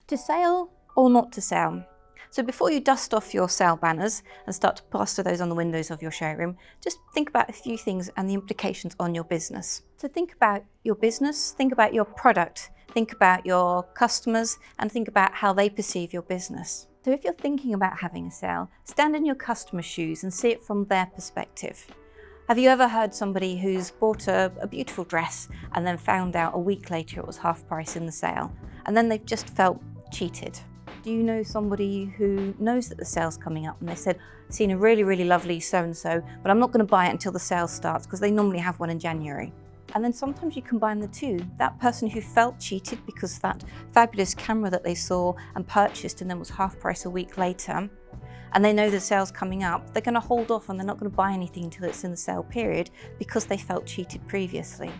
To sell or not to sell? So before you dust off your sale banners and start to plaster those on the windows of your showroom, just think about a few things and the implications on your business. So think about your business, think about your product, think about your customers, and think about how they perceive your business. So if you're thinking about having a sale, stand in your customer's shoes and see it from their perspective. Have you ever heard somebody who's bought a beautiful dress and then found out a week later it was half price in the sale, and then they've just felt cheated? Do you know somebody who knows that the sale's coming up and they said, seen a really lovely so-and-so, but I'm not going to buy it until the sale starts because they normally have one in January? And then sometimes you combine the two. That person who felt cheated because that fabulous camera that they saw and purchased and then was half price a week later, and they know the sale's coming up, they're going to hold off and they're not going to buy anything until it's in the sale period because they felt cheated previously.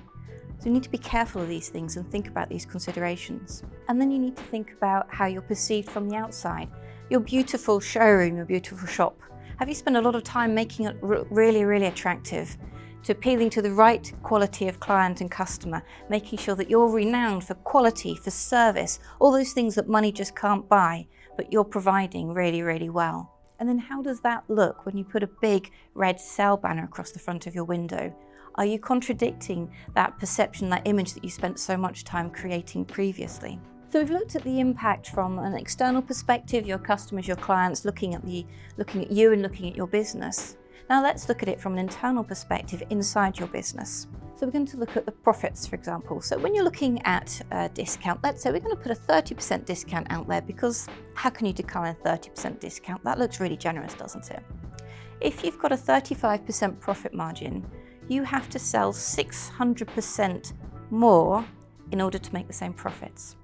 So you need to be careful of these things and think about these considerations. And then you need to think about how you're perceived from the outside. Your beautiful showroom, your beautiful shop. Have you spent a lot of time making it really attractive, to appealing to the right quality of client and customer, making sure that you're renowned for quality, for service, all those things that money just can't buy, but you're providing really well? And then how does that look when you put a big red sale banner across the front of your window? Are you contradicting that perception, that image that you spent so much time creating previously? So we've looked at the impact from an external perspective, your customers, your clients, looking at you and looking at your business. Now let's look at it from an internal perspective inside your business. So we're going to look at the profits, for example. So when you're looking at a discount, let's say we're going to put a 30% discount out there, because how can you decline a 30% discount? That looks really generous, doesn't it? If you've got a 35% profit margin, you have to sell 600% more in order to make the same profits.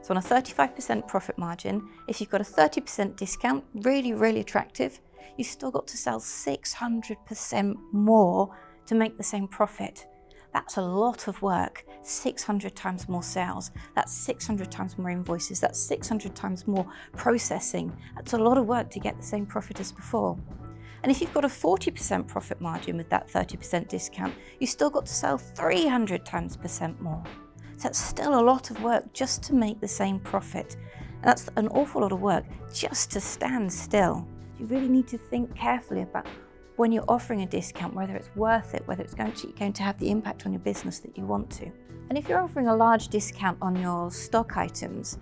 So on a 35% profit margin, if you've got a 30% discount, really attractive, you've still got to sell 600% more to make the same profit. That's a lot of work. 600 times more sales. That's 600 times more invoices. That's 600 times more processing. That's a lot of work to get the same profit as before. And if you've got a 40% profit margin with that 30% discount, you've still got to sell 300 times percent more. So that's still a lot of work just to make the same profit. And that's an awful lot of work just to stand still. You really need to think carefully about when you're offering a discount, whether it's worth it, whether it's going to have the impact on your business that you want to. And if you're offering a large discount on your stock items,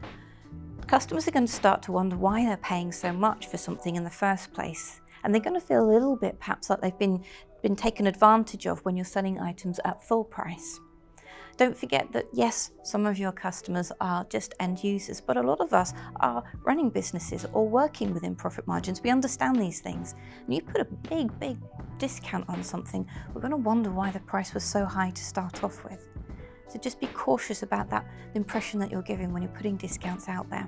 customers are going to start to wonder why they're paying so much for something in the first place. And they're going to feel a little bit perhaps like they've been taken advantage of when you're selling items at full price. Don't forget that yes, some of your customers are just end users, but a lot of us are running businesses or working within profit margins. We understand these things. And you put a big discount on something, we're going to wonder why the price was so high to start off with. So just be cautious about that, the impression that you're giving when you're putting discounts out there.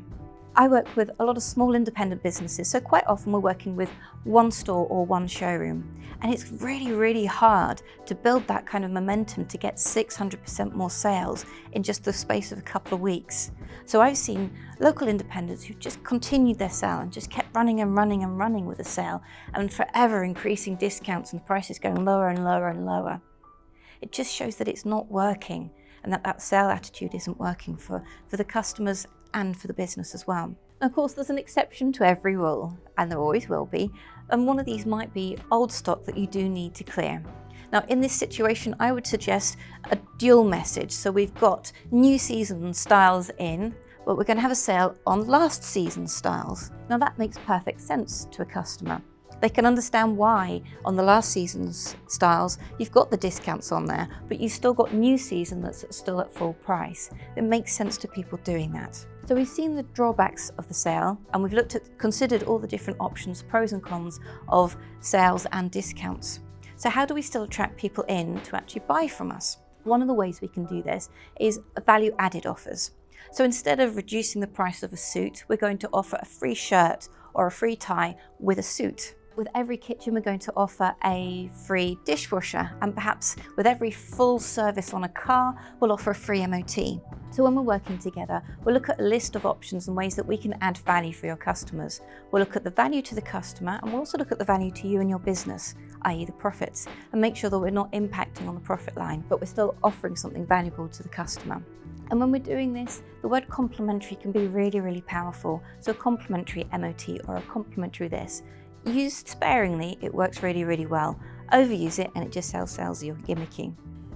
I work with a lot of small independent businesses, so quite often we're working with one store or one showroom. And it's really hard to build that kind of momentum to get 600% more sales in just the space of a couple of weeks. So I've seen local independents who've just continued their sale and just kept running with the sale, and forever increasing discounts and prices going lower and lower. It just shows that it's not working, and that sale attitude isn't working for the customers and for the business as well. Of course, there's an exception to every rule, and there always will be, and one of these might be old stock that you do need to clear. Now, in this situation, I would suggest a dual message. So we've got new season styles in, but we're going to have a sale on last season styles. Now, that makes perfect sense to a customer. They can understand why on the last season's styles, you've got the discounts on there, but you've still got new season that's still at full price. It makes sense to people doing that. So we've seen the drawbacks of the sale, and we've considered all the different options, pros and cons of sales and discounts. So how do we still attract people in to actually buy from us? One of the ways we can do this is value-added offers. So instead of reducing the price of a suit, we're going to offer a free shirt or a free tie with a suit. With every kitchen, we're going to offer a free dishwasher, and perhaps with every full service on a car, we'll offer a free MOT. So when we're working together, we'll look at a list of options and ways that we can add value for your customers. We'll look at the value to the customer, and we'll also look at the value to you and your business, i.e. the profits, and make sure that we're not impacting on the profit line, but we're still offering something valuable to the customer. And when we're doing this, the word complementary can be really, really powerful. So a complementary MOT or a complementary this. Used sparingly, it works really, really well. Overuse it and it just sounds salesy or gimmicky.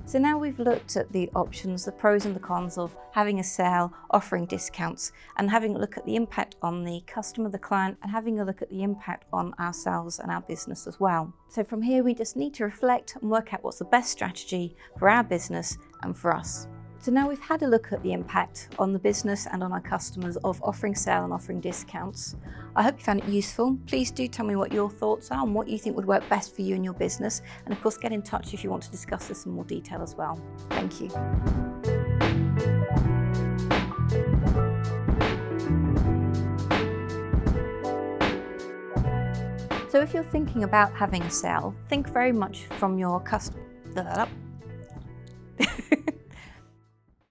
So now we've looked at the options, the pros and the cons of having a sale, offering discounts, and having a look at the impact on the customer, the client, and having a look at the impact on ourselves and our business as well. So from here, we just need to reflect and work out what's the best strategy for our business and for us. So now we've had a look at the impact on the business and on our customers of offering sale and offering discounts. I hope you found it useful. Please do tell me what your thoughts are and what you think would work best for you and your business. And of course, get in touch if you want to discuss this in more detail as well. Thank you. So if you're thinking about having a sale, think very much from your customer.